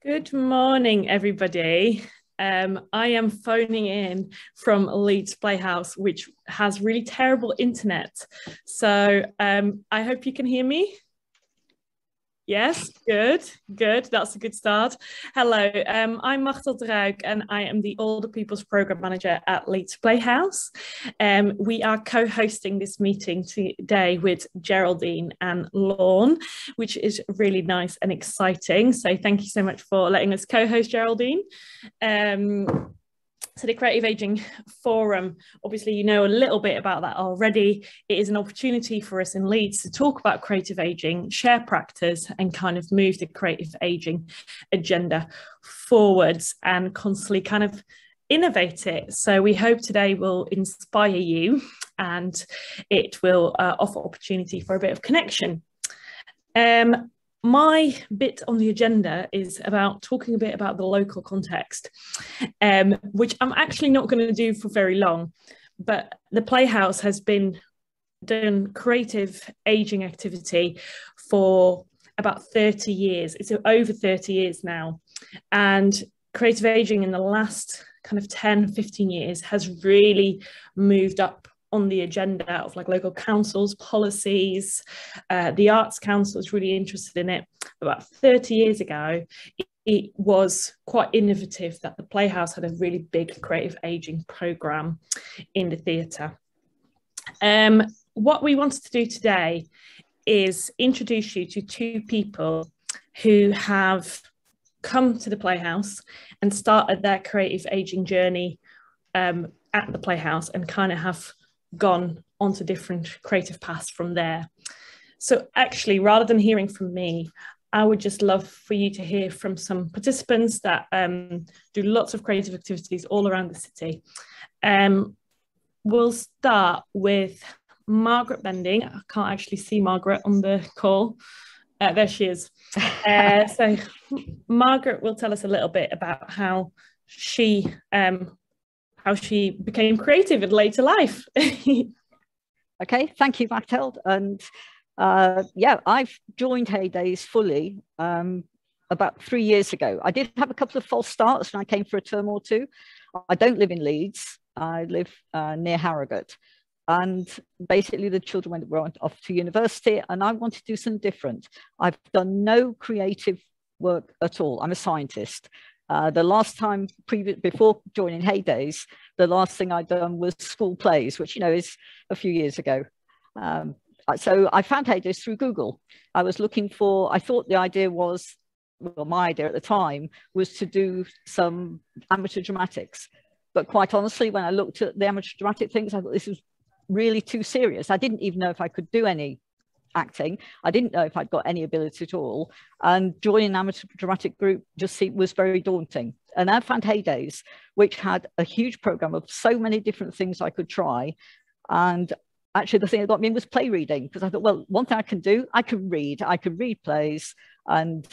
Good morning, everybody. I am phoning in from Leeds Playhouse, which has really terrible internet. So I hope you can hear me. Yes, good. That's a good start. Hello, I'm Margaret De Ruyck and I am the Older People's Programme Manager at Leeds Playhouse. We are co-hosting this meeting today with Geraldine and LAHWN, which is really nice and exciting. So thank you so much for letting us co-host, Geraldine. So the Creative Ageing Forum, obviously you know a little bit about that already. It is an opportunity for us in Leeds to talk about creative ageing, share practice and kind of move the creative ageing agenda forwards and constantly kind of innovate it. So we hope today will inspire you and it will offer opportunity for a bit of connection. My bit on the agenda is about talking a bit about the local context, which I'm actually not going to do for very long, but the Playhouse has been doing creative ageing activity for about 30 years. It's over 30 years now. And creative ageing in the last kind of 10, 15 years has really moved up on the agenda of like local councils, policies. The Arts Council is really interested in it. About 30 years ago, it was quite innovative that the Playhouse had a really big creative ageing programme in the theatre. What we wanted to do today is introduce you to two people who have come to the Playhouse and started their creative ageing journey at the Playhouse and kind of have gone onto different creative paths from there. So actually, rather than hearing from me, I would just love for you to hear from some participants that do lots of creative activities all around the city. We'll start with Margaret Bending. I can't actually see Margaret on the call. There she is. So Margaret will tell us a little bit about how she became creative in later life. Okay, thank you, Mathilde. And yeah, I've joined Heydays fully about 3 years ago. I did have a couple of false starts when I came for a term or two. I don't live in Leeds. I live near Harrogate. And basically the children went off to university and I wanted to do something different. I've done no creative work at all. I'm a scientist. The last time before joining Heydays, the last thing I'd done was school plays, which, you know, is a few years ago. So I found Heydays through Google. I was looking for, I thought the idea was, well, my idea at the time was to do some amateur dramatics. But quite honestly, when I looked at the amateur dramatic things, I thought this was really too serious. I didn't even know if I could do any acting. I didn't know if I'd got any ability at all. And joining an amateur dramatic group just was very daunting. And I found Heydays, which had a huge program of so many different things I could try. And actually the thing that got me in was play reading, because I thought, well, one thing I can do, I can read plays. And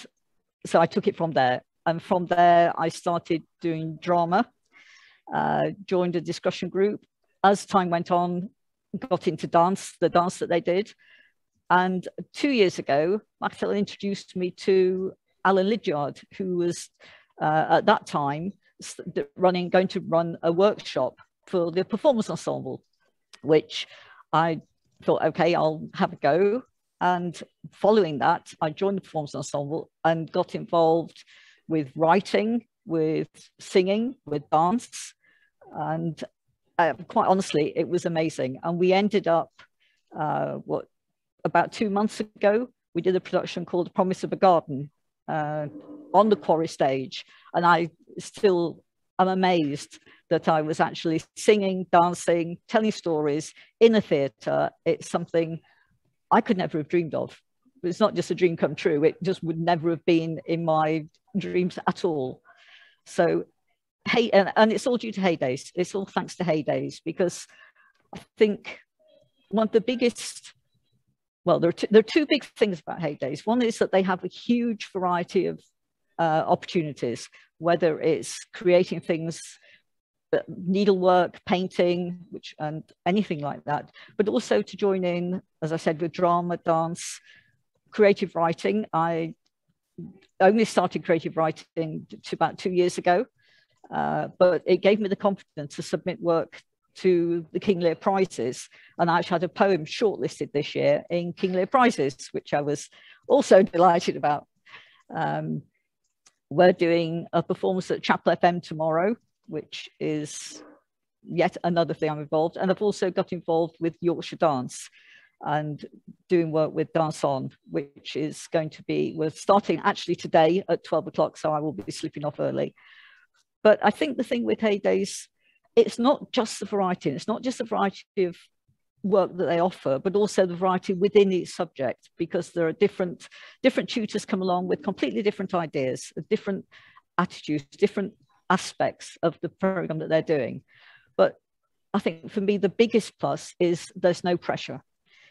so I took it from there. And from there, I started doing drama, joined a discussion group. As time went on, got into dance, the dance that they did. And 2 years ago, Mathilde introduced me to Alan Lydiard, who was at that time going to run a workshop for the performance ensemble, which I thought, okay, I'll have a go. And following that, I joined the performance ensemble and got involved with writing, with singing, with dance. And quite honestly, it was amazing. And we ended up, about 2 months ago, we did a production called Promise of a Garden on the Quarry stage. And I still am amazed that I was actually singing, dancing, telling stories in a theatre. It's something I could never have dreamed of. It's not just a dream come true. It just would never have been in my dreams at all. So, hey, and it's all due to Heydays. It's all thanks to Heydays, because I think one of the biggest, well, there are two big things about Heydays. One is that they have a huge variety of opportunities, whether it's creating things, needlework, painting, and anything like that, but also to join in, as I said, with drama, dance, creative writing. I only started creative writing to about 2 years ago, but it gave me the confidence to submit work to the King Lear Prizes. And I actually had a poem shortlisted this year in King Lear Prizes, which I was also delighted about. We're doing a performance at Chapel FM tomorrow, which is yet another thing I'm involved. And I've also got involved with Yorkshire Dance and doing work with Dance On, which is going to be, we're starting actually today at 12 o'clock, so I will be slipping off early. But I think the thing with Heydays, it's not just the variety, it's not just the variety of work that they offer, but also the variety within each subject, because there are different tutors come along with completely different ideas, different attitudes, different aspects of the program that they're doing. But I think for me, the biggest plus is there's no pressure.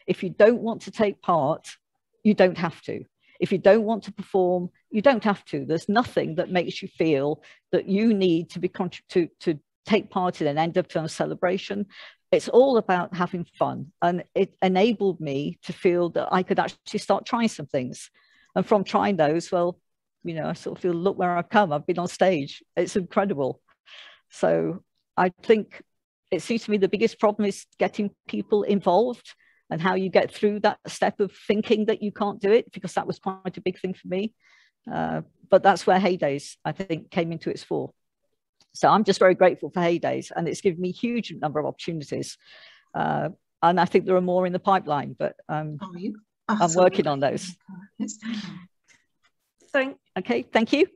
If you don't want to take part, you don't have to. If you don't want to perform, you don't have to. There's nothing that makes you feel that you need to be to take part in an end of term celebration. It's all about having fun. And it enabled me to feel that I could actually start trying some things. And from trying those, well, you know, I sort of feel, look where I've come. I've been on stage. It's incredible. So I think it seems to me the biggest problem is getting people involved and how you get through that step of thinking that you can't do it, because that was quite a big thing for me. But that's where Heydays, I think, came into its fore. So I'm just very grateful for Heydays, and it's given me a huge number of opportunities. And I think there are more in the pipeline, but I'm working on those. Okay, thank you.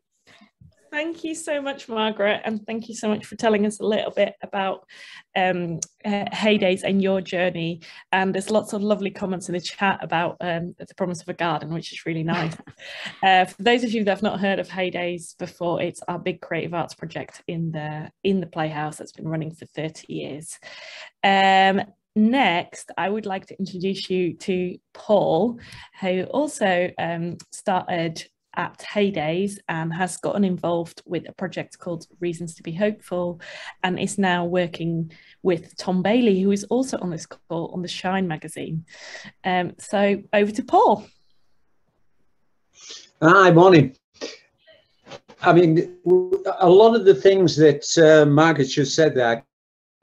Thank you so much, Margaret, and thank you so much for telling us a little bit about Heydays and your journey. And there's lots of lovely comments in the chat about the promise of a garden, which is really nice. For those of you that have not heard of Heydays before, it's our big creative arts project in the Playhouse that's been running for 30 years. Next, I would like to introduce you to Paul, who also started at Heydays and has gotten involved with a project called Reasons to be Hopeful, and is now working with Tom Bailey, who is also on this call on the Shine magazine. So over to Paul. Hi, morning. I mean, a lot of the things that Margaret just said there I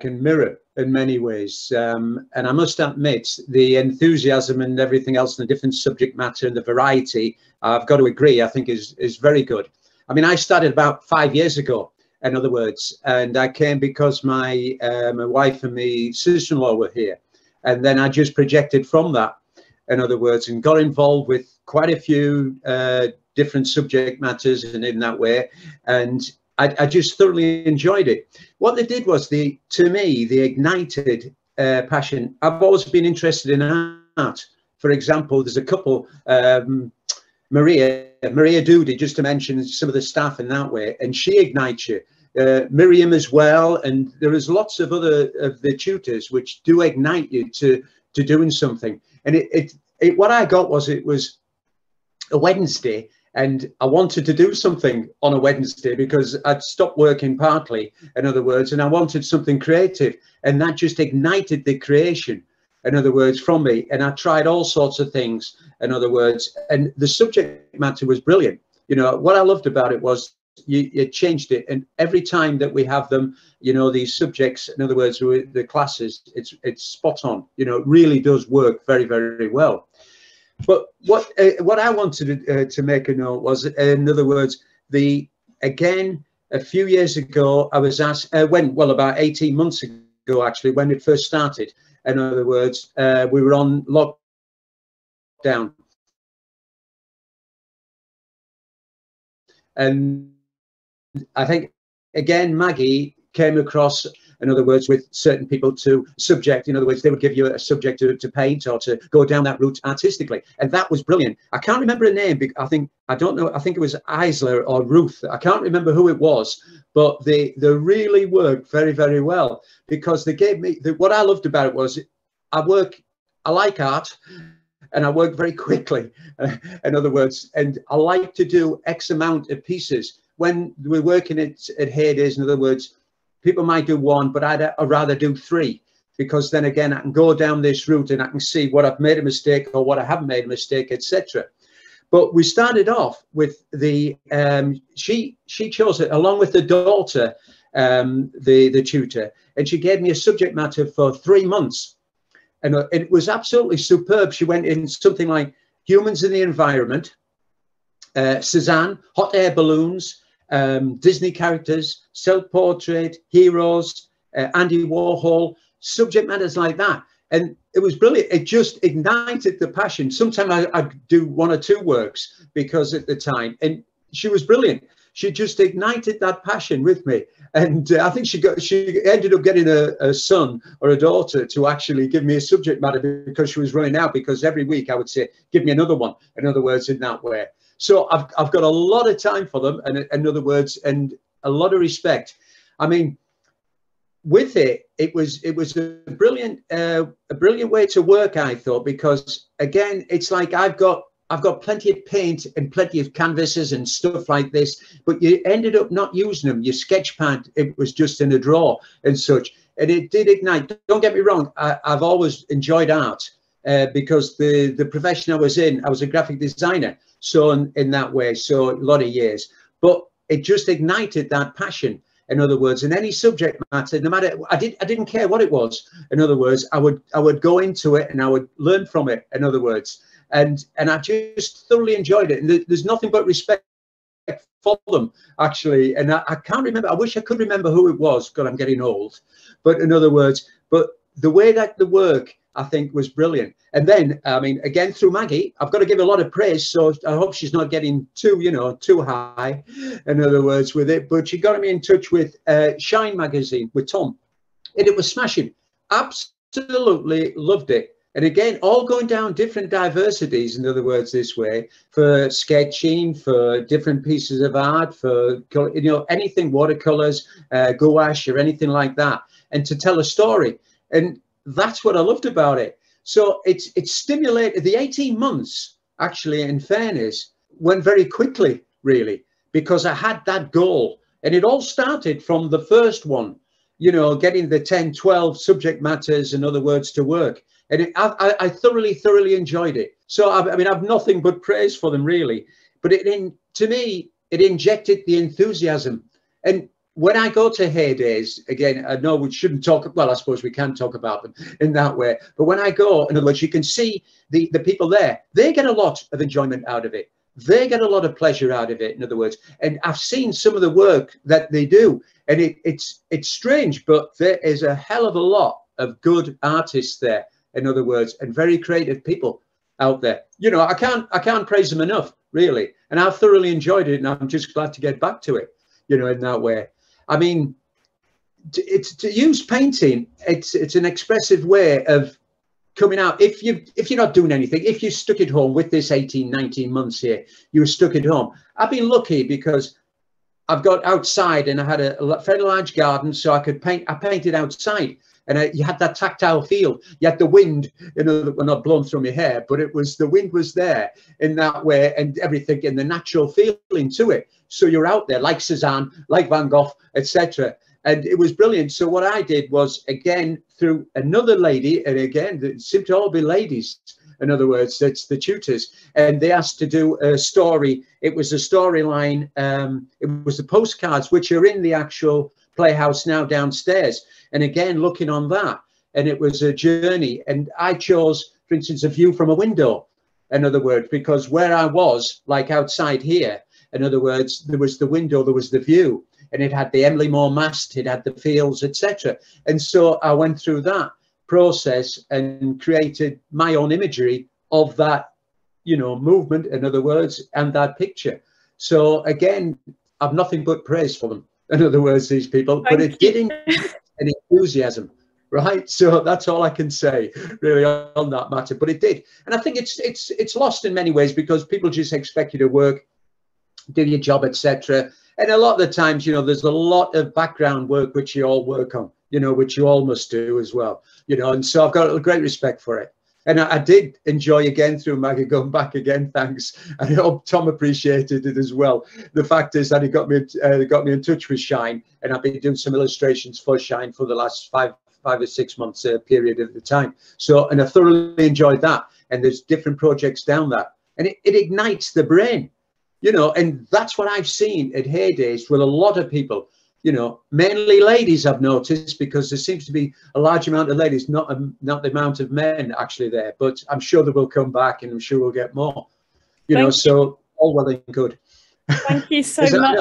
can mirror in many ways, and I must admit the enthusiasm and everything else and the different subject matter and the variety, I've got to agree, I think is very good. I mean, I started about 5 years ago, in other words, and I came because my wife and my sister-in-law were here, and then I just projected from that, in other words, and got involved with quite a few different subject matters and in that way, and I just thoroughly enjoyed it. What they did was, to me, they ignited passion. I've always been interested in art. For example, there's a couple, Maria Doody, just to mention some of the staff in that way, and she ignites you. Miriam as well, and there is lots of other of the tutors which do ignite you to doing something. And what I got was, it was a Wednesday, and I wanted to do something on a Wednesday because I'd stopped working partly, in other words, and I wanted something creative, and that just ignited the creation, in other words, from me. And I tried all sorts of things, in other words, and the subject matter was brilliant. You know, what I loved about it was you changed it, and every time that we have them, you know, these subjects, in other words, the classes, it's spot on. You know, it really does work very, very well. But what I wanted to make a note was, in other words, again, a few years ago, I was asked, about 18 months ago, actually, when it first started, in other words, we were on lockdown. And I think, again, Maggie came across, in other words, with certain people to subject, in other words, they would give you a subject to paint or to go down that route artistically. And that was brilliant. I can't remember her name. I think it was Isla or Ruth. I can't remember who it was, but they really worked very, very well, because they gave me, what I loved about it was, I like art, and I work very quickly, in other words, and I like to do X amount of pieces. When we're working at Heydays, in other words, people might do one, but I'd rather do 3, because then again, I can go down this route and I can see what I've made a mistake or what I haven't made a mistake, etc. But we started off with the, she chose it along with the daughter, the tutor, and she gave me a subject matter for 3 months. And it was absolutely superb. She went in something like humans in the environment, Cézanne, hot air balloons, Disney characters, self-portrait, heroes, Andy Warhol, subject matters like that. And it was brilliant. It just ignited the passion. Sometimes I'd do 1 or 2 works because at the time, and she was brilliant. She just ignited that passion with me. And I think she ended up getting a son or a daughter to actually give me a subject matter because she was running out, because every week I would say, give me another one, in other words, in that way. So I've got a lot of time for them, and in other words, and a lot of respect. I mean, with it, it was a brilliant way to work, I thought, because again, it's like I've got plenty of paint and plenty of canvases and stuff like this, but you ended up not using them. Your sketch pad, it was just in a drawer and such, and it did ignite. Don't get me wrong, I've always enjoyed art because the profession I was in, I was a graphic designer, so in that way, so a lot of years, but it just ignited that passion. In other words, in any subject matter, no matter, I didn't care what it was. In other words, I would go into it and I would learn from it. In other words, and I just thoroughly enjoyed it. And there's nothing but respect for them, actually. And I can't remember. I wish I could remember who it was, because I'm getting old. But in other words, but the way that the work, I think, was brilliant. And then, I mean, again, through Maggie, I've got to give a lot of praise. So I hope she's not getting too high, in other words, with it. But she got me in touch with Shine magazine with Tom, and it was smashing. Absolutely loved it. And again, all going down different diversities, in other words, this way, for sketching, for different pieces of art, for, anything, watercolors, gouache, or anything like that, and to tell a story. And that's what I loved about it. So it's stimulated. The 18 months, actually, in fairness, went very quickly, really, because I had that goal. And it all started from the first one, getting the 10, 12 subject matters, in other words, to work. And I thoroughly enjoyed it. So, I mean, I've nothing but praise for them, really. But to me, it injected the enthusiasm. And when I go to Heydays, again, I know we shouldn't talk, well, I suppose we can talk about them in that way. But when I go, in other words, you can see the people there, they get a lot of enjoyment out of it. They get a lot of pleasure out of it, in other words. And I've seen some of the work that they do. And it's strange, but there is a hell of a lot of good artists there, in other words, and very creative people out there. I can't praise them enough, really. And I've thoroughly enjoyed it, and I'm just glad to get back to it, in that way. I mean, to use painting, it's an expressive way of coming out. If you're not doing anything, if you're stuck at home with this 18, 19 months here, you were stuck at home. I've been lucky because I've got outside, and I had a fairly large garden, so I could paint. I painted outside, and you had that tactile feel. You had the wind, well, not blown through my hair, but the wind was there in that way, and everything, and the natural feeling to it. So you're out there, like Cézanne, like Van Gogh, etc. And it was brilliant. So what I did was, again, through another lady, and again, it seemed to all be ladies, in other words, it's the tutors, and they asked to do a story. It was a storyline. It was the postcards, which are in the actual Playhouse now downstairs. And again, looking on that, and it was a journey. And I chose, for instance, a view from a window, in other words, because where I was, like outside here, in other words, there was the window, there was the view, and it had the Emily Moore mast, it had the fields, etc. And so I went through that process and created my own imagery of that, movement, in other words, and that picture. So again, I've nothing but praise for them, in other words, these people, but it did an enthusiasm, right? So that's all I can say, really, on that matter. But it did, and I think it's lost in many ways because people just expect you to work, do your job, etc. And a lot of the times, there's a lot of background work which you all work on, which you all must do as well, and so I've got a great respect for it. And I did enjoy, again, through Maggie, going back again, thanks. And I hope Tom appreciated it as well. The fact is that he got me in touch with Shine, and I've been doing some illustrations for Shine for the last five or 6 months period of the time. So, and I thoroughly enjoyed that. And there's different projects down that, and it ignites the brain, you know, and that's what I've seen at Heydays with a lot of people, you know, mainly ladies I've noticed, because there seems to be a large amount of ladies, not the amount of men actually there, but I'm sure they will come back and I'm sure we'll get more, you know, so all well and good. Thank you so much.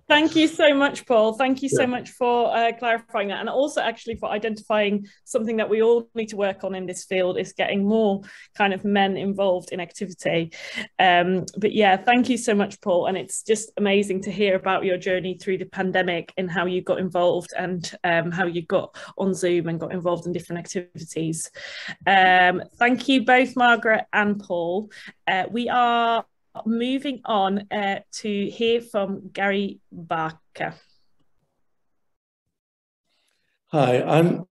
Thank you so much, Paul. Thank you so much for clarifying that, and also actually for identifying something that we all need to work on in this field, is getting more kind of men involved in activity. But yeah, thank you so much, Paul, and it's just amazing to hear about your journey through the pandemic and how you got involved, and how you got on Zoom and got involved in different activities. Thank you both, Margaret and Paul. We are moving on to hear from Gary Barker. Hi, I'm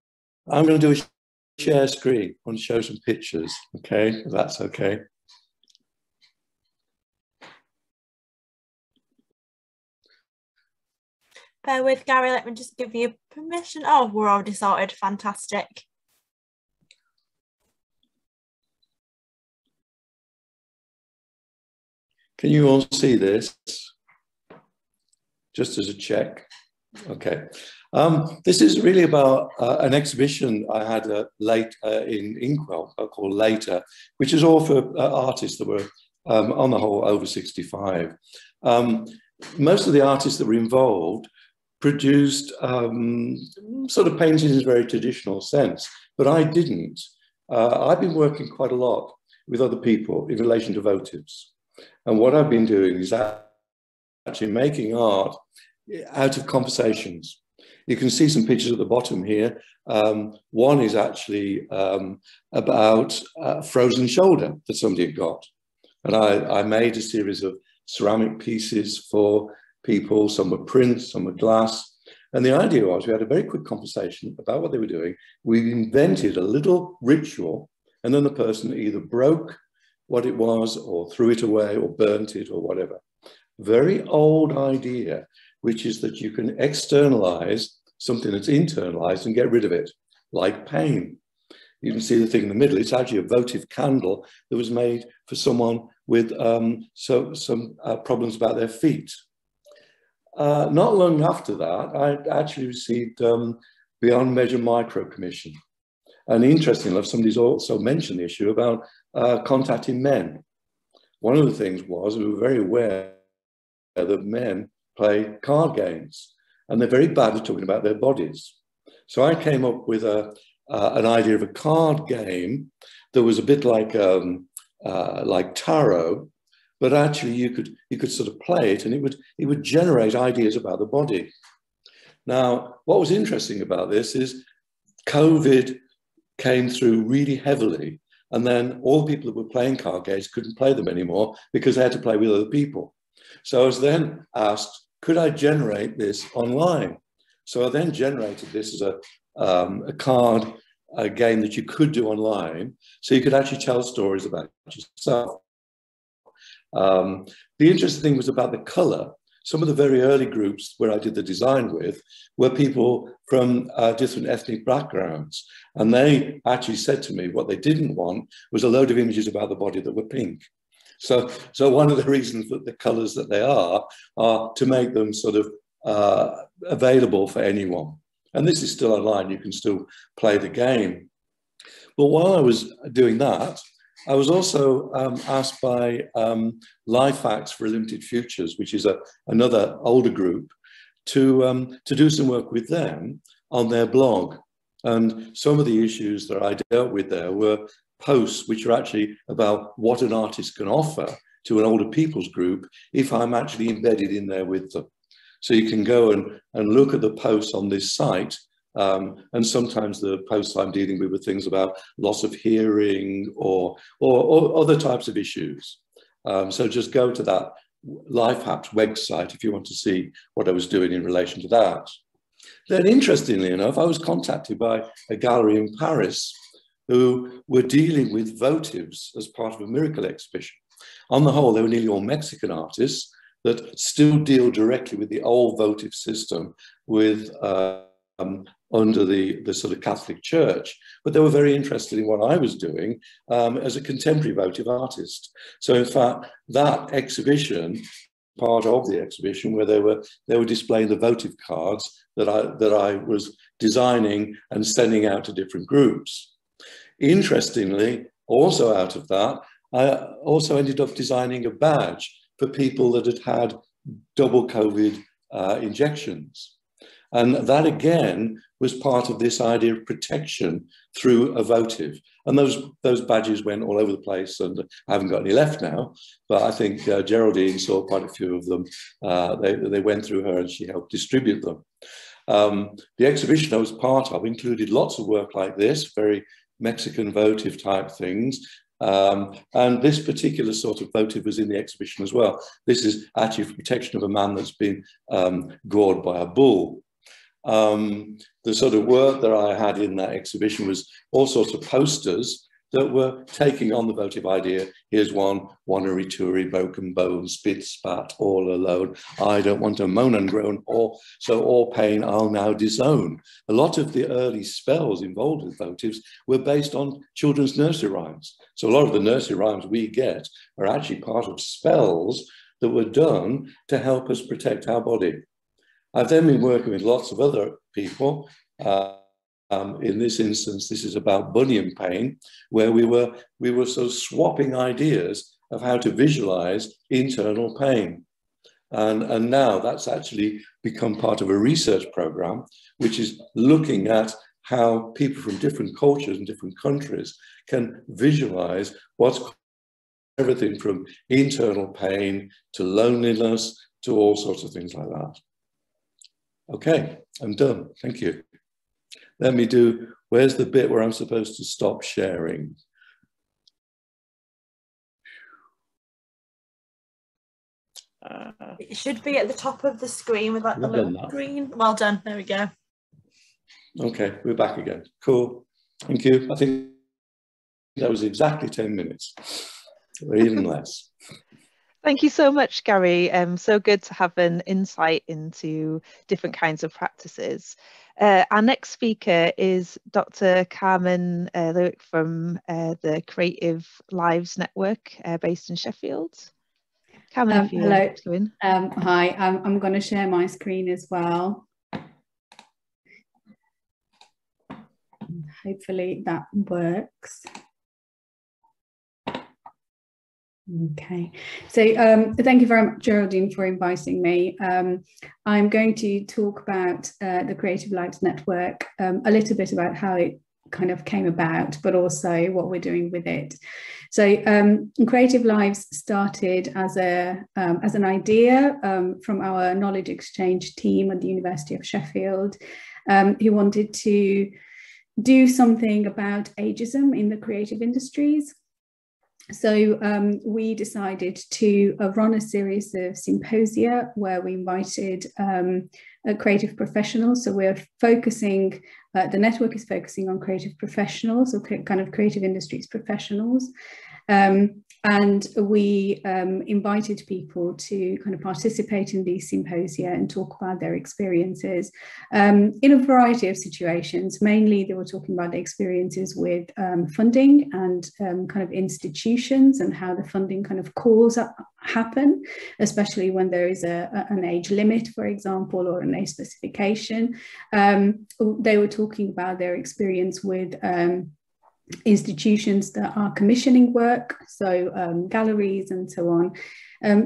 going to do a share screen and show some pictures. Okay, if that's okay. Bear with, Gary. Let me just give you permission. Oh, we're already sorted. Fantastic. Can you all see this? Just as a check. Okay. This is really about an exhibition I had in Inkwell called Later, which is all for artists that were, on the whole, over 65. Most of the artists that were involved produced sort of paintings in a very traditional sense, but I didn't. I've been working quite a lot with other people in relation to votives. And what I've been doing is actually making art out of conversations. You can see some pictures at the bottom here. One is actually about a frozen shoulder that somebody had got. And I made a series of ceramic pieces for people. Some were prints, some were glass. And the idea was we had a very quick conversation about what they were doing. We invented a little ritual, and then the person either broke what it was or threw it away or burnt it or whatever. Very old idea, which is that you can externalize something that's internalized and get rid of it, like pain. You can see the thing in the middle. It's actually a votive candle that was made for someone with some problems about their feet. Not long after that, I actually received Beyond Measure Micro Commission. And interestingly enough, somebody's also mentioned the issue about contacting men. One of the things was we were very aware that men play card games, and they're very bad at talking about their bodies. So I came up with an idea of a card game that was a bit like tarot, but actually you could sort of play it, and it would generate ideas about the body. Now, what was interesting about this is COVID came through really heavily, and then all the people that were playing card games couldn't play them anymore because they had to play with other people. So I was then asked, could I generate this online? So I then generated this as a card game that you could do online, so you could actually tell stories about yourself. The interesting thing was about the color. Some of the very early groups where I did the design with were people from different ethnic backgrounds. And they actually said to me what they didn't want was a load of images about the body that were pink. So one of the reasons that the colors that they are to make them sort of available for anyone. And this is still online, you can still play the game. But while I was doing that, I was also asked by LifeHacks for Limited Futures, which is another older group, to do some work with them on their blog. And some of the issues that I dealt with there were posts which are actually about what an artist can offer to an older people's group if I'm actually embedded in there with them. So you can go and look at the posts on this site. And sometimes the posts I'm dealing with are things about loss of hearing or other types of issues. So just go to that LifeHacks website if you want to see what I was doing in relation to that. Then interestingly enough, I was contacted by a gallery in Paris who were dealing with votives as part of a miracle exhibition. On the whole, they were nearly all Mexican artists that still deal directly with the old votive system with under the sort of Catholic Church, but they were very interested in what I was doing as a contemporary votive artist. So in fact, that exhibition, part of the exhibition, where they were displaying the votive cards that I was designing and sending out to different groups. Interestingly, also out of that, I also ended up designing a badge for people that had had double COVID injections. And that again was part of this idea of protection through a votive. And those badges went all over the place, and I haven't got any left now, but I think Geraldine saw quite a few of them. They went through her and she helped distribute them. The exhibition I was part of included lots of work like this, very Mexican votive type things. And this particular sort of votive was in the exhibition as well. This is actually for protection of a man that's been gored by a bull. The sort of work that I had in that exhibition was all sorts of posters that were taking on the votive idea. Here's one, wannery, toory, broken bones, spit, spat, all alone. I don't want to moan and groan, so all pain I'll now disown. A lot of the early spells involved with votives were based on children's nursery rhymes. So a lot of the nursery rhymes we get are actually part of spells that were done to help us protect our body. I've then been working with lots of other people. In this instance, this is about bunion pain, where we were sort of swapping ideas of how to visualize internal pain. And now that's actually become part of a research program, which is looking at how people from different cultures and different countries can visualize what's everything from internal pain to loneliness to all sorts of things like that. Okay, I'm done. Thank you. Let me do, where's the bit where I'm supposed to stop sharing? It should be at the top of the screen with like the little green. Well done. There we go. Okay, we're back again. Cool. Thank you. I think that was exactly 10 minutes, or even less. Thank you so much, Gary. So good to have an insight into different kinds of practices. Our next speaker is Dr. Carmen Levick from the Creative Lives Network based in Sheffield. Carmen, if you hello. Go in. Hi, I'm going to share my screen as well. Hopefully that works. Okay, so thank you very much, Geraldine, for inviting me. I'm going to talk about the Creative Lives Network, a little bit about how it kind of came about, but also what we're doing with it. So Creative Lives started as an idea from our knowledge exchange team at the University of Sheffield, who wanted to do something about ageism in the creative industries. So we decided to run a series of symposia where we invited creative professionals. So we're focusing, the network is focusing on creative professionals, or kind of creative industries professionals. And we invited people to kind of participate in these symposia and talk about their experiences in a variety of situations. Mainly they were talking about the experiences with funding and kind of institutions, and how the funding kind of calls happen, especially when there is an age limit, for example, or an age specification. They were talking about their experience with institutions that are commissioning work, so galleries and so on.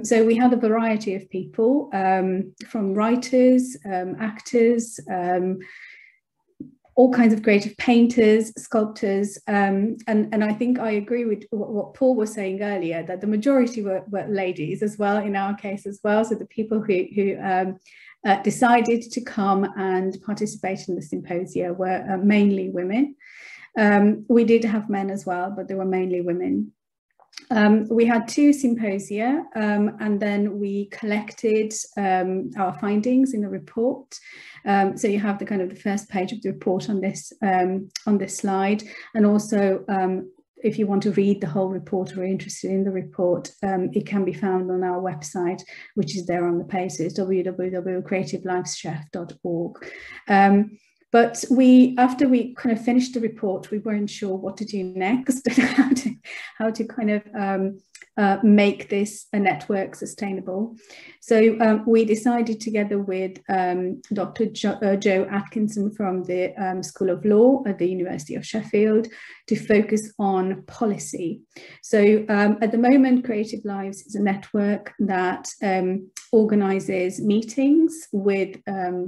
So we had a variety of people, from writers, actors, all kinds of creative painters, sculptors, and I think I agree with what Paul was saying earlier, that the majority were ladies as well, in our case as well. So the people who decided to come and participate in the symposia were mainly women. We did have men as well, but they were mainly women. We had 2 symposia, and then we collected our findings in a report. So you have the kind of the first page of the report on this slide, and also if you want to read the whole report or are interested in the report, it can be found on our website, which is there on the page. So it's www.creativelivechef.org. But after we kind of finished the report, we weren't sure what to do next and how to kind of make this a network sustainable. So we decided together with Dr. Joe Atkinson from the School of Law at the University of Sheffield to focus on policy. So at the moment, Creative Lives is a network that organises meetings with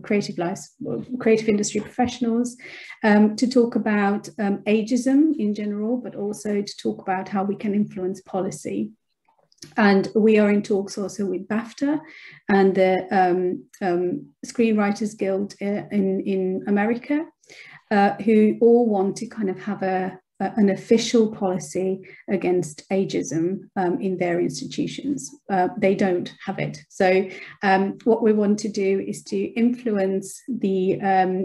creative industry professionals to talk about ageism in general, but also to talk about how we can influence policy. And we are in talks also with BAFTA and the Screenwriters Guild in America, who all want to kind of have an official policy against ageism in their institutions. They don't have it. So what we want to do is to influence the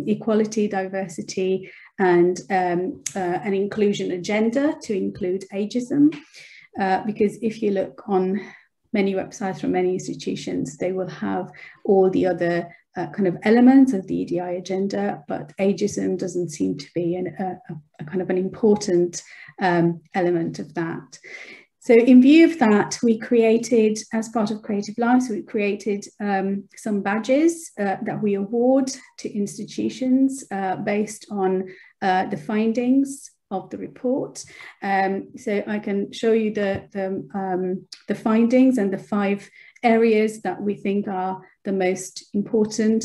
equality, diversity, and an inclusion agenda to include ageism. Because if you look on many websites from many institutions, they will have all the other kind of elements of the EDI agenda, but ageism doesn't seem to be a kind of an important element of that. So in view of that, we created, as part of Creative Lives, we created some badges that we award to institutions based on the findings of the report. So I can show you the findings and the 5 areas that we think are the most important.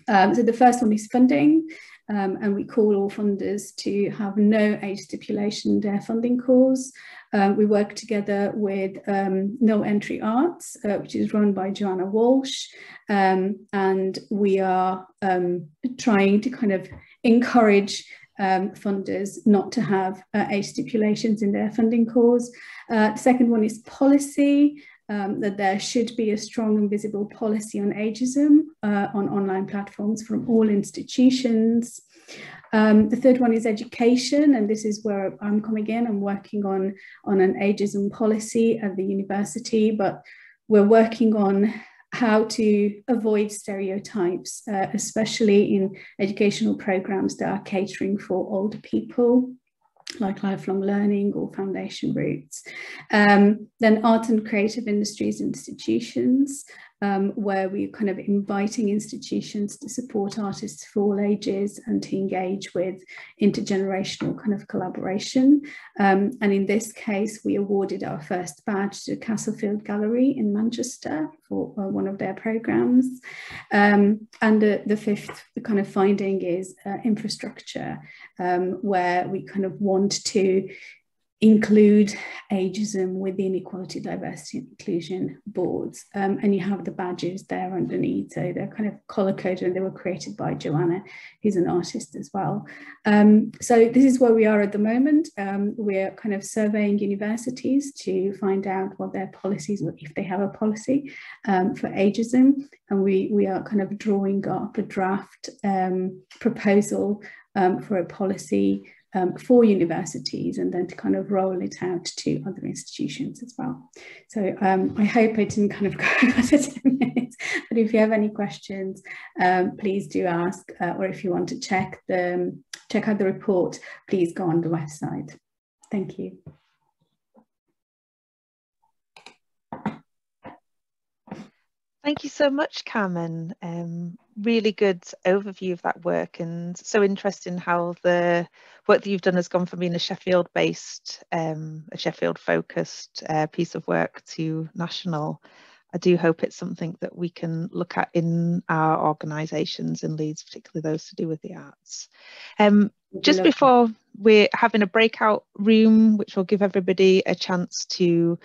So the first one is funding, and we call all funders to have no age stipulation in their funding calls. We work together with No Entry Arts, which is run by Joanna Walsh, and we are trying to kind of encourage funders not to have age stipulations in their funding calls. The second one is policy, that there should be a strong and visible policy on ageism on online platforms from all institutions. The third one is education, and this is where I'm coming in. I'm working on an ageism policy at the university, but we're working on how to avoid stereotypes, especially in educational programs that are catering for older people, like lifelong learning or foundation routes. Then art and creative industries institutions, where we're kind of inviting institutions to support artists of all ages and to engage with intergenerational kind of collaboration. And in this case, we awarded our first badge to Castlefield Gallery in Manchester for one of their programs. And the fifth kind of finding is infrastructure, where we kind of want to include ageism within equality, diversity and inclusion boards. And you have the badges there underneath. So they're kind of color-coded, and they were created by Joanna, who's an artist as well. So this is where we are at the moment. We're kind of surveying universities to find out what their policies, or if they have a policy for ageism. And we are kind of drawing up a draft proposal for a policy for universities, and then to kind of roll it out to other institutions as well. So I hope I didn't kind of go over 10 minutes, but if you have any questions, please do ask, or if you want to check out the report, please go on the website. Thank you. Thank you so much, Carmen. Really good overview of that work, and so interesting how the work that you've done has gone from being a Sheffield-based, a Sheffield-focused piece of work to national. I do hope it's something that we can look at in our organisations in Leeds, particularly those to do with the arts. Just before we're having a breakout room, which will give everybody a chance to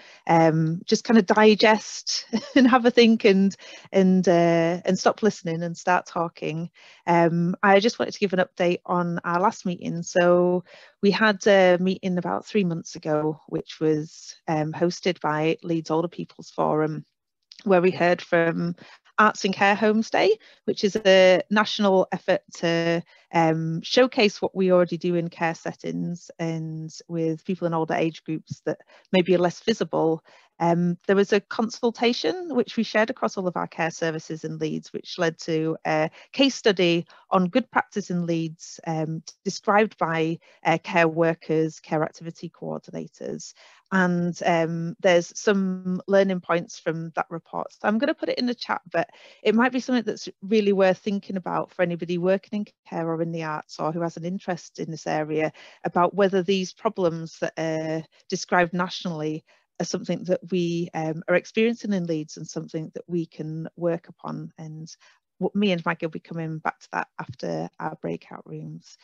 just kind of digest and have a think and stop listening and start talking. I just wanted to give an update on our last meeting. So we had a meeting about 3 months ago, which was hosted by Leeds Older People's Forum, where we heard from Arts in Care Homes Day, which is a national effort to showcase what we already do in care settings and with people in older age groups that maybe are less visible, There was a consultation which we shared across all of our care services in Leeds, which led to a case study on good practice in Leeds, described by care workers, care activity coordinators. And there's some learning points from that report. So I'm going to put it in the chat, but it might be something that's really worth thinking about for anybody working in care or in the arts, or who has an interest in this area, about whether these problems that are described nationally are something that we are experiencing in Leeds and something that we can work upon. And me and Maggie will be coming back to that after our breakout rooms.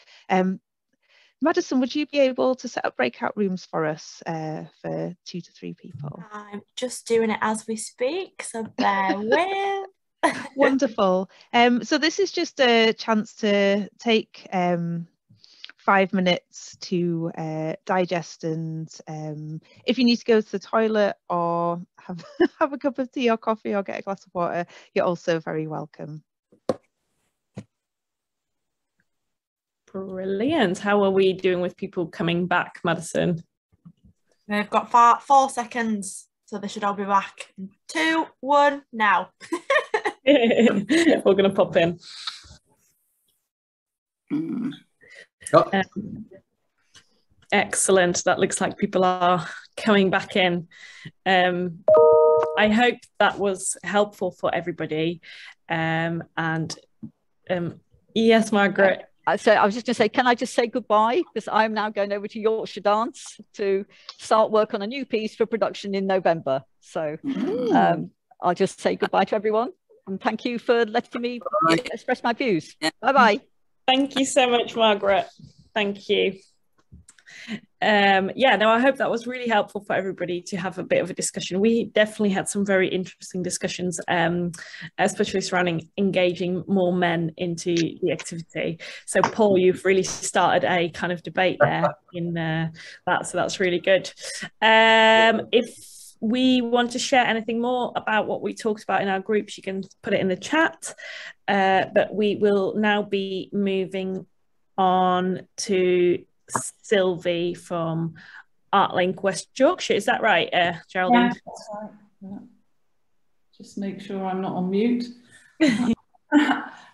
Madison, would you be able to set up breakout rooms for us for 2 to 3 people? I'm just doing it as we speak, so bear with. Wonderful. So this is just a chance to take 5 minutes to digest, and if you need to go to the toilet or have a cup of tea or coffee or get a glass of water, you're also very welcome. Brilliant. How are we doing with people coming back, Madison? They've got 4 seconds, so they should all be back. 2, 1, now. We're going to pop in. Excellent. That looks like people are coming back in. I hope that was helpful for everybody. Yes, Margaret. So I was just going to say, can I just say goodbye? Because I'm now going over to Yorkshire Dance to start work on a new piece for production in November. So I'll just say goodbye to everyone. And thank you for letting me express my views. Bye-bye. Thank you so much, Margaret. Thank you. Yeah, no, I hope that was really helpful for everybody to have a bit of a discussion. We definitely had some very interesting discussions, especially surrounding engaging more men into the activity. So Paul, you've really started a kind of debate there in that, so that's really good. If we want to share anything more about what we talked about in our groups, you can put it in the chat, but we will now be moving on to Sylvie from ArtLink West Yorkshire. Is that right, Geraldine? Yeah, that's right. Yeah. Just make sure I'm not on mute. Yeah,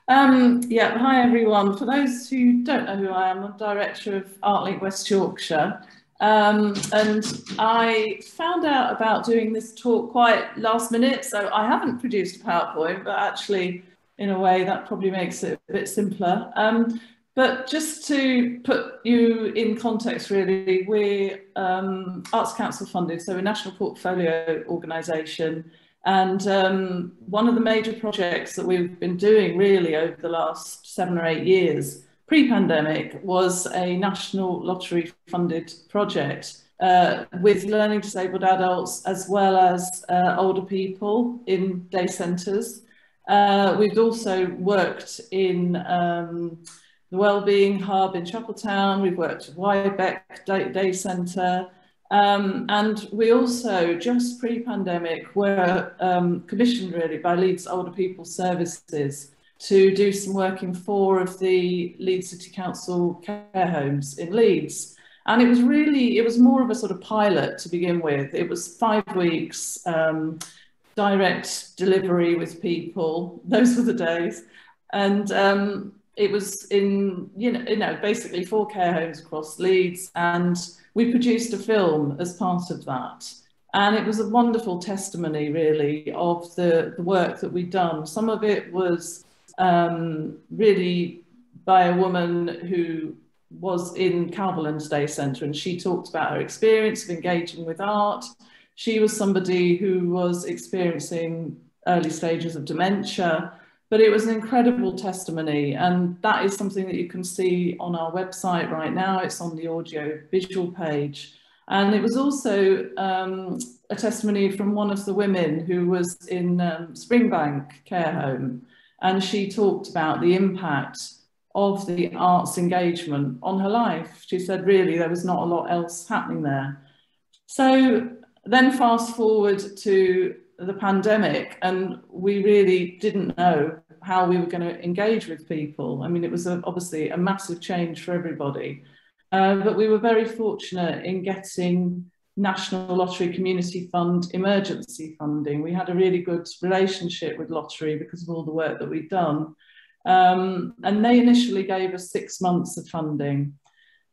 hi everyone. For those who don't know who I am, I'm director of ArtLink West Yorkshire. And I found out about doing this talk quite last minute, so I haven't produced a PowerPoint, but actually in a way that probably makes it a bit simpler. But just to put you in context, really, we're Arts Council funded, so we're a national portfolio organisation. And one of the major projects that we've been doing really over the last 7 or 8 years, pre-pandemic, was a national lottery funded project with learning disabled adults as well as older people in day centres. We've also worked in the Wellbeing hub in Chapeltown. We've worked at Wybeck Day Centre. And we also, just pre-pandemic, were commissioned really by Leeds Older People Services to do some work in 4 of the Leeds City Council care homes in Leeds. And it was more of a sort of pilot to begin with. It was 5 weeks, direct delivery with people. Those were the days. And it was in, you know, basically 4 care homes across Leeds, and we produced a film as part of that. And it was a wonderful testimony, really, of the work that we'd done. Some of it was really by a woman who was in Calverland's Day Centre, and she talked about her experience of engaging with art. She was somebody who was experiencing early stages of dementia. But it was an incredible testimony, and that is something that you can see on our website right now. It's on the audio visual page. And it was also a testimony from one of the women who was in Springbank Care Home, and she talked about the impact of the arts engagement on her life. She said really there was not a lot else happening there. So then fast forward to the pandemic, and we really didn't know how we were going to engage with people. I mean, it was obviously a massive change for everybody, but we were very fortunate in getting National Lottery Community Fund emergency funding. We had a really good relationship with Lottery because of all the work that we'd done. And they initially gave us 6 months of funding.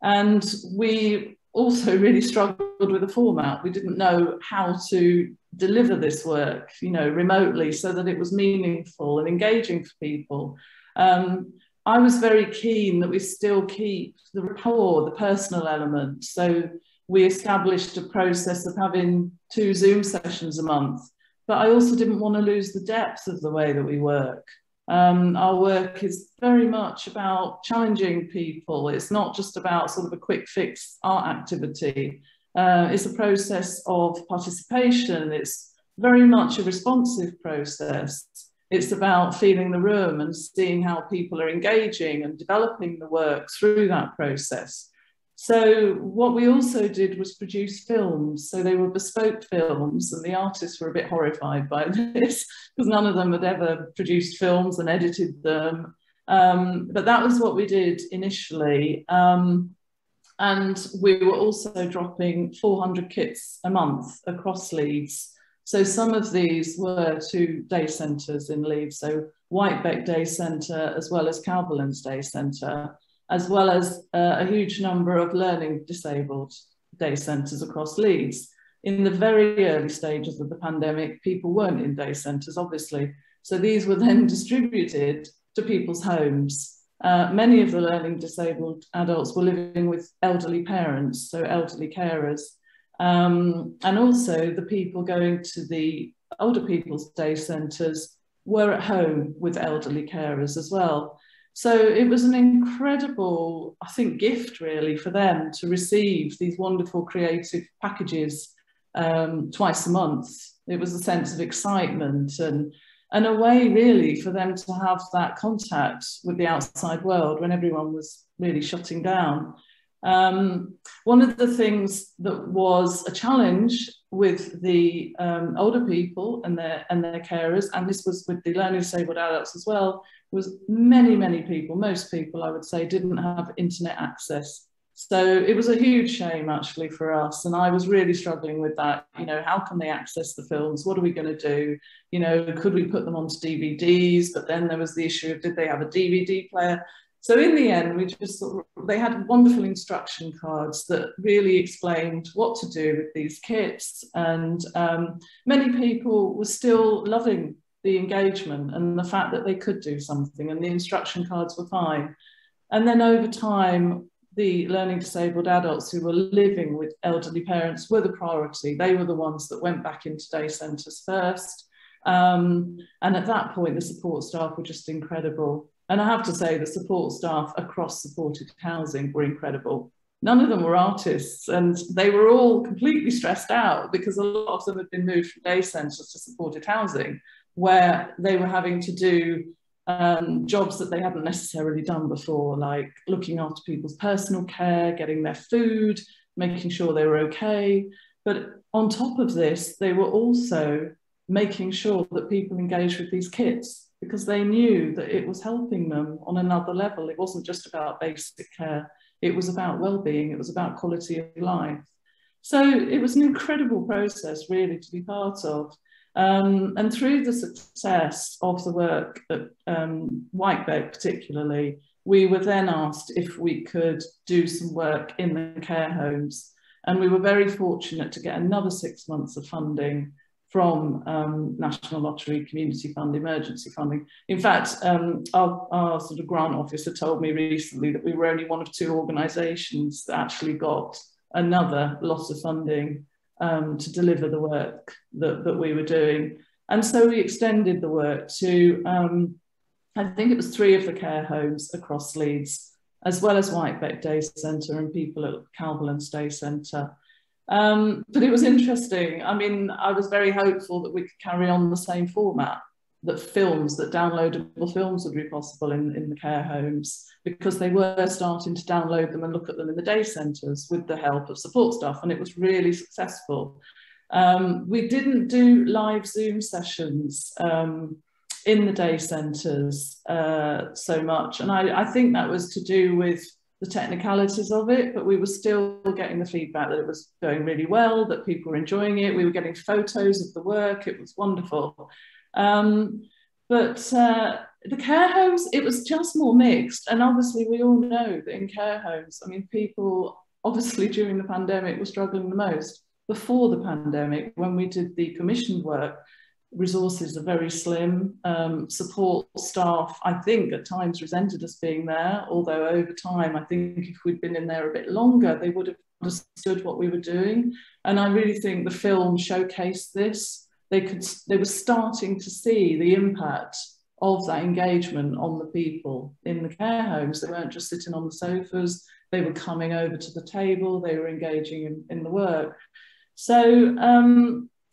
And we also really struggled with the format. We didn't know how to deliver this work, you know, remotely, so that it was meaningful and engaging for people. I was very keen that we still keep the rapport, the personal element. So we established a process of having 2 Zoom sessions a month, but I also didn't want to lose the depth of the way that we work. Our work is very much about challenging people. It's not just about sort of a quick fix art activity. It's a process of participation. It's very much a responsive process. It's about feeling the room and seeing how people are engaging and developing the work through that process. So what we also did was produce films. So they were bespoke films, and the artists were a bit horrified by this because none of them had ever produced films and edited them. But that was what we did initially. And we were also dropping 400 kits a month across Leeds. So some of these were to day centres in Leeds, so Whitebeck Day Centre as well as Calverlands Day Centre, as well as a huge number of learning disabled day centres across Leeds. In the very early stages of the pandemic, people weren't in day centres, obviously. So these were then distributed to people's homes. Many of the learning disabled adults were living with elderly parents, so elderly carers. And also the people going to the older people's day centres were at home with elderly carers as well. So it was an incredible, I think, gift really for them to receive these wonderful creative packages twice a month. It was a sense of excitement and a way really for them to have that contact with the outside world when everyone was really shutting down. One of the things that was a challenge with the older people and their carers, and this was with the learning disabled adults as well, was many people, most people I would say, didn't have internet access. So it was a huge shame actually for us, and I was really struggling with that. You know, how can they access the films? What are we going to do? You know, could we put them onto DVDs? But then there was the issue of, did they have a DVD player? So in the end, we just they had wonderful instruction cards that really explained what to do with these kits, and many people were still loving the engagement and the fact that they could do something, and the instruction cards were fine. And then over time, the learning disabled adults who were living with elderly parents were the priority. They were the ones that went back into day centres first. And at that point, the support staff were just incredible. And I have to say, the support staff across supported housing were incredible. None of them were artists, and they were all completely stressed out because a lot of them had been moved from day centres to supported housing, where they were having to do jobs that they hadn't necessarily done before, like looking after people's personal care, getting their food, making sure they were okay. But on top of this, they were also making sure that people engaged with these kits, because they knew that it was helping them on another level. It wasn't just about basic care, it was about well-being, it was about quality of life. So it was an incredible process really to be part of. And through the success of the work at Whitebeck particularly, we were then asked if we could do some work in the care homes. And we were very fortunate to get another 6 months of funding from National Lottery Community Fund emergency funding. In fact, our sort of grant officer told me recently that we were only one of 2 organisations that actually got another lot of funding to deliver the work that we were doing. And so we extended the work to, I think it was 3 of the care homes across Leeds, as well as Whitebeck Day Centre and people at Calverlands Day Centre. But it was interesting. I mean, I was very hopeful that we could carry on the same format, that downloadable films would be possible in the care homes, because they were starting to download them and look at them in the day centres with the help of support staff, and it was really successful. We didn't do live Zoom sessions in the day centres so much, and I think that was to do with the the technicalities of it, but we were still getting the feedback that it was going really well, that people were enjoying it. We were getting photos of the work. It was wonderful. But the care homes, it was just more mixed. And obviously we all know that in care homes, I mean, people obviously during the pandemic were struggling the most. Before the pandemic, when we did the commissioned work, resources are very slim. Support staff, I think, at times resented us being there, although over time, I think if we'd been in there a bit longer, they would have understood what we were doing. And I really think the film showcased this. They were starting to see the impact of that engagement on the people in the care homes. They weren't just sitting on the sofas, they were coming over to the table, they were engaging in the work. So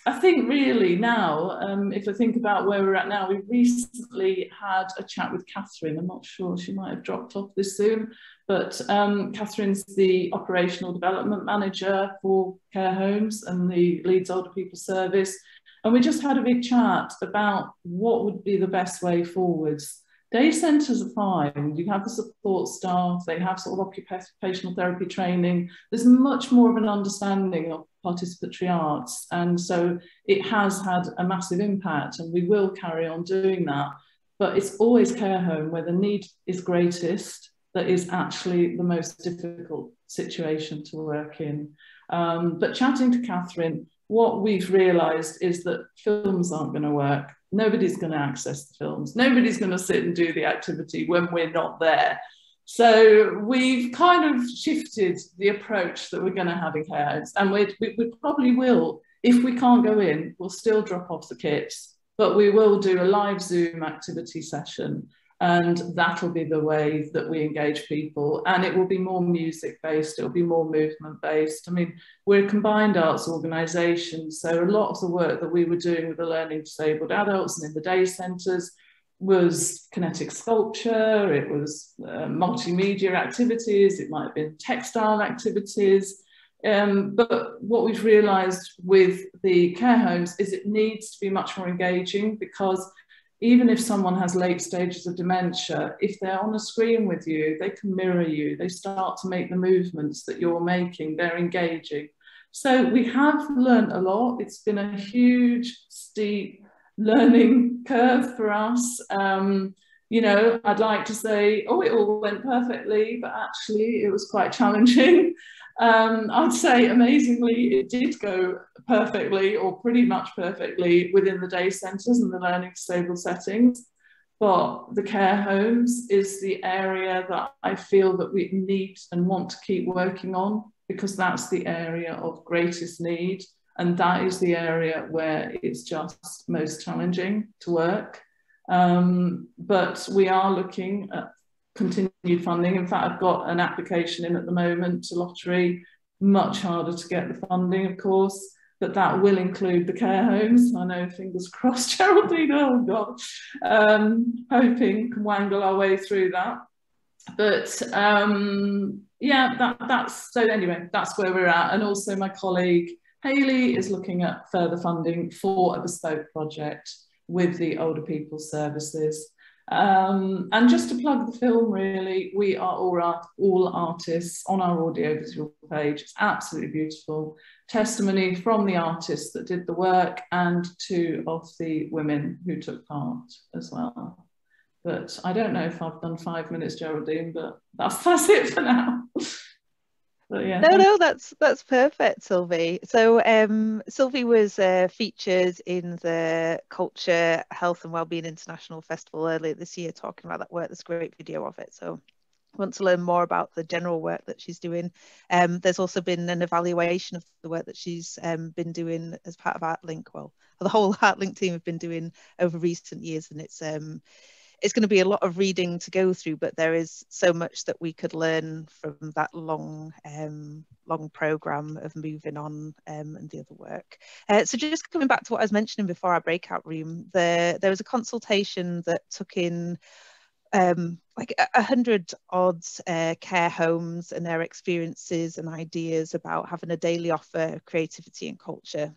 I think really now, if I think about where we're at now, we recently had a chat with Catherine. I'm not sure, she might have dropped off this Zoom, but Catherine's the operational development manager for care homes and the Leeds Older People Service. And we just had a big chat about what would be the best way forwards. Day centres are fine. You have the support staff, they have sort of occupational therapy training. There's much more of an understanding of participatory arts. And so it has had a massive impact, and we will carry on doing that. But it's always care home where the need is greatest that is actually the most difficult situation to work in. But chatting to Catherine, what we've realised is that films aren't going to work. Nobody's going to access the films. Nobody's going to sit and do the activity when we're not there. So we've kind of shifted the approach that we're going to have in care homes. And we probably will, if we can't go in, we'll still drop off the kits, but we will do a live Zoom activity session. And that'll be the way that we engage people. And it will be more music based, it'll be more movement based. I mean, we're a combined arts organisation, so a lot of the work that we were doing with the learning disabled adults and in the day centres was kinetic sculpture, it was multimedia activities, it might have been textile activities. But what we've realised with the care homes is it needs to be much more engaging, because even if someone has late stages of dementia, if they're on a screen with you, they can mirror you, they start to make the movements that you're making, they're engaging. So we have learned a lot. It's been a huge, steep learning curve for us. You know, I'd like to say, oh, it all went perfectly, but actually it was quite challenging. I'd say amazingly it did go perfectly, or pretty much perfectly, within the day centres and the learning disabled settings. But the care homes is the area that I feel that we need and want to keep working on, because that's the area of greatest need, and that is the area where it's just most challenging to work. But we are looking at continued funding. In fact, I've got an application in at the moment to lottery, much harder to get the funding, of course, but that will include the care homes. I know, fingers crossed, Geraldine, oh God, hoping can wangle our way through that. But yeah, so anyway, that's where we're at. And also my colleague Hayley is looking at further funding for a bespoke project with the older people services. And just to plug the film, really, we are all artists on our audiovisual page. It's absolutely beautiful. Testimony from the artists that did the work and 2 of the women who took part as well. But I don't know if I've done 5 minutes, Geraldine, but that's it for now. But yeah. No, that's perfect, Sylvie. So Sylvie was featured in the Culture, Health and Wellbeing International Festival earlier this year, talking about that work. There's a great video of it. So if you want to learn more about the general work that she's doing, there's also been an evaluation of the work that she's been doing as part of ArtLink. Well, the whole ArtLink team have been doing over recent years, and it's going to be a lot of reading to go through, but there is so much that we could learn from that long programme of moving on and the other work. So just coming back to what I was mentioning before our breakout room, there was a consultation that took in like 100 odd care homes and their experiences and ideas about having a daily offer of creativity and culture.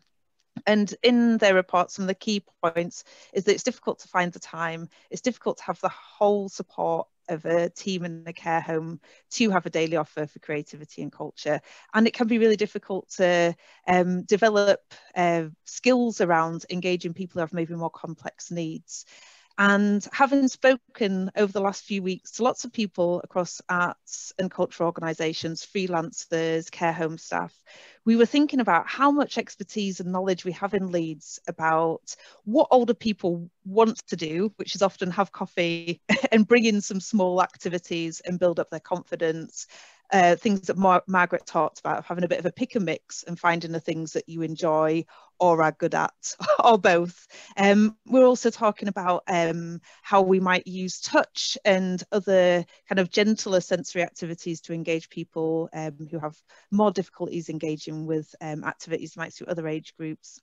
And in their report, some of the key points is that it's difficult to find the time, it's difficult to have the whole support of a team in a care home to have a daily offer for creativity and culture. And it can be really difficult to develop skills around engaging people who have maybe more complex needs. And having spoken over the last few weeks to lots of people across arts and cultural organisations, freelancers, care home staff, we were thinking about how much expertise and knowledge we have in Leeds about what older people want to do, which is often have coffee and bring in some small activities and build up their confidence. Things that Margaret talked about, having a bit of a pick and mix and finding the things that you enjoy or are good at, or both. We're also talking about how we might use touch and other kind of gentler sensory activities to engage people who have more difficulties engaging with activities you might suit other age groups.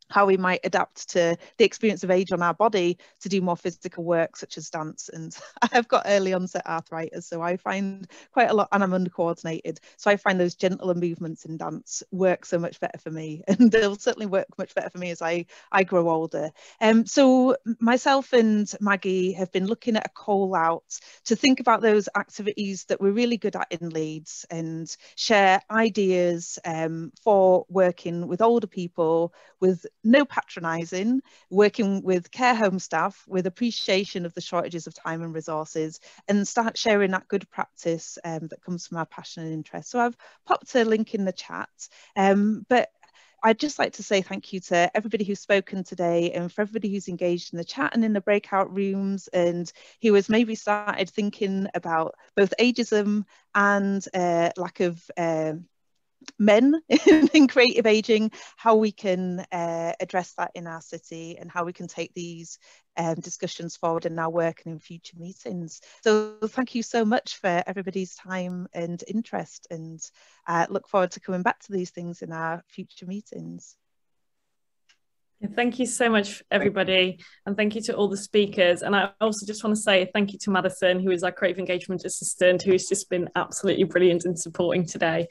How we might adapt to the experience of age on our body to do more physical work, such as dance. And I've got early onset arthritis, so I find quite a lot, and I'm under-coordinated, so I find those gentler movements in dance work so much better for me, and they'll certainly work much better for me as I grow older. So myself and Maggie have been looking at a call out to think about those activities that we're really good at in Leeds and share ideas for working with older people with no patronising, working with care home staff with appreciation of the shortages of time and resources, and start sharing that good practice that comes from our passion and interest. So I've popped a link in the chat, but I'd just like to say thank you to everybody who's spoken today, and for everybody who's engaged in the chat and in the breakout rooms, and who has maybe started thinking about both ageism and lack of men in creative aging, how we can address that in our city, and how we can take these discussions forward in our work and in future meetings. So thank you so much for everybody's time and interest, and look forward to coming back to these things in our future meetings. Thank you so much, everybody, and thank you to all the speakers. And I also just want to say thank you to Madison, who is our Creative Engagement Assistant, who's just been absolutely brilliant in supporting today.